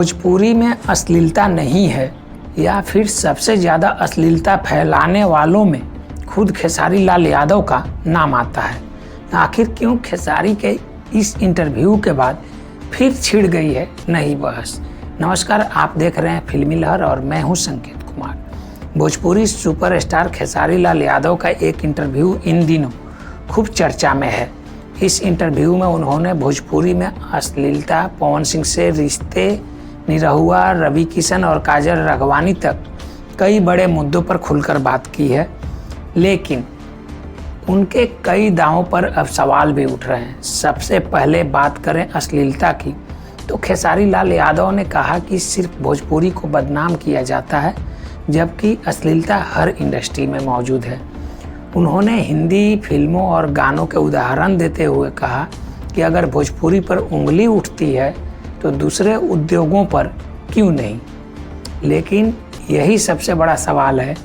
भोजपुरी में अश्लीलता नहीं है या फिर सबसे ज़्यादा अश्लीलता फैलाने वालों में खुद खेसारी लाल यादव का नाम आता है। आखिर क्यों खेसारी के इस इंटरव्यू के बाद फिर छिड़ गई है नई बहस। नमस्कार, आप देख रहे हैं फिल्मी लहर और मैं हूं संकेत कुमार। भोजपुरी सुपरस्टार खेसारी लाल यादव का एक इंटरव्यू इन दिनों खूब चर्चा में है। इस इंटरव्यू में उन्होंने भोजपुरी में अश्लीलता, पवन सिंह से रिश्ते, निरहुआ, रवि किशन और काजल राघवानी तक कई बड़े मुद्दों पर खुलकर बात की है। लेकिन उनके कई दावों पर अब सवाल भी उठ रहे हैं। सबसे पहले बात करें अश्लीलता की, तो खेसारी लाल यादव ने कहा कि सिर्फ भोजपुरी को बदनाम किया जाता है, जबकि अश्लीलता हर इंडस्ट्री में मौजूद है। उन्होंने हिंदी फिल्मों और गानों के उदाहरण देते हुए कहा कि अगर भोजपुरी पर उंगली उठती है तो दूसरे उद्योगों पर क्यों नहीं। लेकिन यही सबसे बड़ा सवाल है।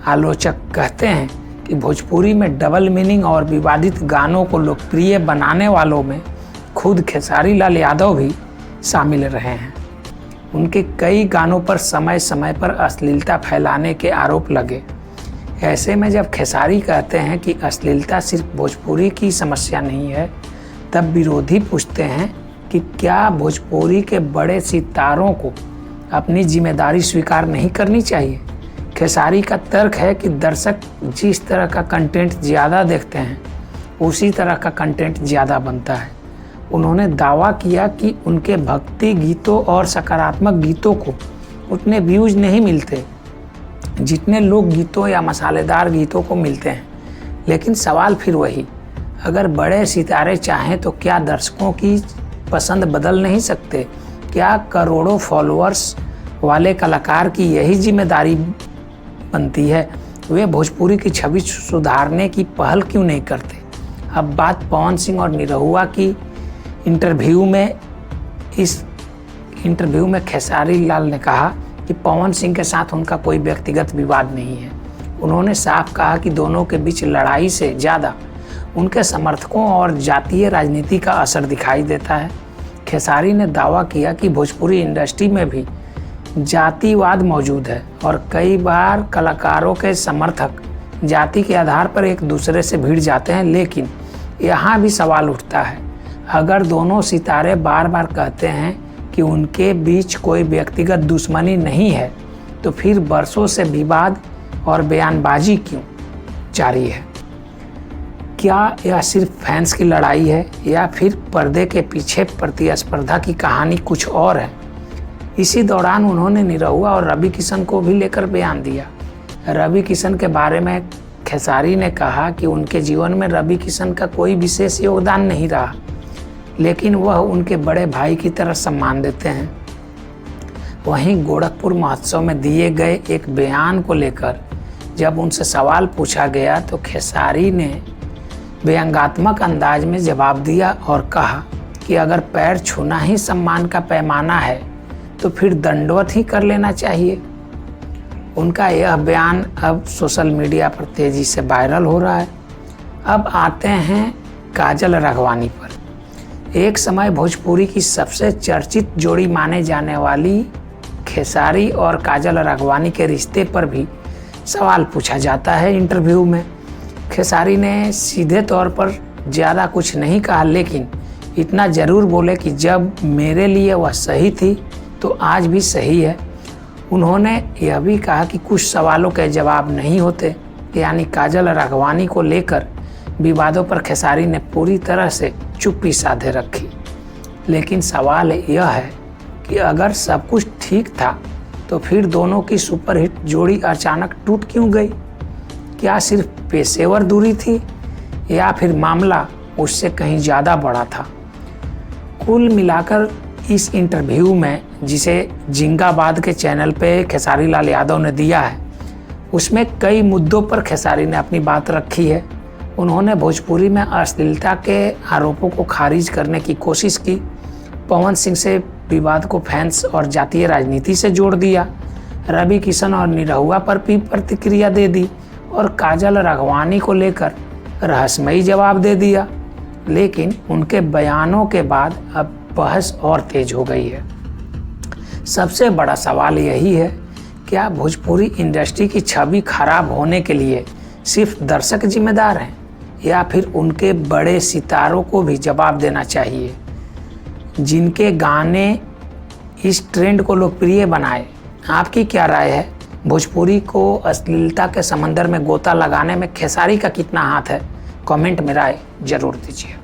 आलोचक कहते हैं कि भोजपुरी में डबल मीनिंग और विवादित गानों को लोकप्रिय बनाने वालों में खुद खेसारी लाल यादव भी शामिल रहे हैं। उनके कई गानों पर समय समय पर अश्लीलता फैलाने के आरोप लगे। ऐसे में जब खेसारी कहते हैं कि अश्लीलता सिर्फ भोजपुरी की समस्या नहीं है, तब विरोधी पूछते हैं कि क्या भोजपुरी के बड़े सितारों को अपनी जिम्मेदारी स्वीकार नहीं करनी चाहिए। खेसारी का तर्क है कि दर्शक जिस तरह का कंटेंट ज़्यादा देखते हैं, उसी तरह का कंटेंट ज़्यादा बनता है। उन्होंने दावा किया कि उनके भक्ति गीतों और सकारात्मक गीतों को उतने व्यूज नहीं मिलते जितने लोक गीतों या मसालेदार गीतों को मिलते हैं। लेकिन सवाल फिर वही, अगर बड़े सितारे चाहें तो क्या दर्शकों की पसंद बदल नहीं सकते? क्या करोड़ों फॉलोअर्स वाले कलाकार की यही जिम्मेदारी बनती है? वे भोजपुरी की छवि सुधारने की पहल क्यों नहीं करते? अब बात पवन सिंह और निरहुआ की इंटरव्यू में। इस इंटरव्यू में खेसारी लाल ने कहा कि पवन सिंह के साथ उनका कोई व्यक्तिगत विवाद नहीं है। उन्होंने साफ कहा कि दोनों के बीच लड़ाई से ज़्यादा उनके समर्थकों और जातीय राजनीति का असर दिखाई देता है। खेसारी ने दावा किया कि भोजपुरी इंडस्ट्री में भी जातिवाद मौजूद है और कई बार कलाकारों के समर्थक जाति के आधार पर एक दूसरे से भिड़ जाते हैं। लेकिन यहाँ भी सवाल उठता है, अगर दोनों सितारे बार बार कहते हैं कि उनके बीच कोई व्यक्तिगत दुश्मनी नहीं है, तो फिर बरसों से विवाद और बयानबाजी क्यों जारी है? क्या यह सिर्फ फैंस की लड़ाई है या फिर पर्दे के पीछे प्रतिस्पर्धा की कहानी कुछ और है? इसी दौरान उन्होंने निरहुआ और रवि किशन को भी लेकर बयान दिया। रवि किशन के बारे में खेसारी ने कहा कि उनके जीवन में रवि किशन का कोई विशेष योगदान नहीं रहा, लेकिन वह उनके बड़े भाई की तरह सम्मान देते हैं। वहीं गोरखपुर महोत्सव में दिए गए एक बयान को लेकर जब उनसे सवाल पूछा गया तो खेसारी ने व्यंग्यात्मक अंदाज में जवाब दिया और कहा कि अगर पैर छूना ही सम्मान का पैमाना है तो फिर दंडवत ही कर लेना चाहिए। उनका यह बयान अब सोशल मीडिया पर तेज़ी से वायरल हो रहा है। अब आते हैं काजल राघवानी पर। एक समय भोजपुरी की सबसे चर्चित जोड़ी माने जाने वाली खेसारी और काजल राघवानी के रिश्ते पर भी सवाल पूछा जाता है इंटरव्यू में। खेसारी ने सीधे तौर पर ज़्यादा कुछ नहीं कहा, लेकिन इतना ज़रूर बोले कि जब मेरे लिए वह सही थी तो आज भी सही है। उन्होंने यह भी कहा कि कुछ सवालों के जवाब नहीं होते, यानी काजल राघवानी को लेकर विवादों पर खेसारी ने पूरी तरह से चुप्पी साधे रखी। लेकिन सवाल यह है कि अगर सब कुछ ठीक था तो फिर दोनों की सुपरहिट जोड़ी अचानक टूट क्यों गई? क्या सिर्फ पेशेवर दूरी थी या फिर मामला उससे कहीं ज़्यादा बड़ा था? कुल मिलाकर इस इंटरव्यू में, जिसे जिंगाबाद के चैनल पे खेसारी लाल यादव ने दिया है, उसमें कई मुद्दों पर खेसारी ने अपनी बात रखी है। उन्होंने भोजपुरी में अश्लीलता के आरोपों को खारिज करने की कोशिश की, पवन सिंह से विवाद को फैंस और जातीय राजनीति से जोड़ दिया, रवि किशन और निरहुआ पर भी प्रतिक्रिया दे दी और काजल राघवानी को लेकर रहस्यमयी जवाब दे दिया। लेकिन उनके बयानों के बाद अब बहस और तेज हो गई है। सबसे बड़ा सवाल यही है, क्या भोजपुरी इंडस्ट्री की छवि खराब होने के लिए सिर्फ दर्शक जिम्मेदार हैं या फिर उनके बड़े सितारों को भी जवाब देना चाहिए, जिनके गाने इस ट्रेंड को लोकप्रिय बनाए? आपकी क्या राय है? भोजपुरी को अश्लीलता के समंदर में गोता लगाने में खेसारी का कितना हाथ है? कमेंट में राय जरूर दीजिए।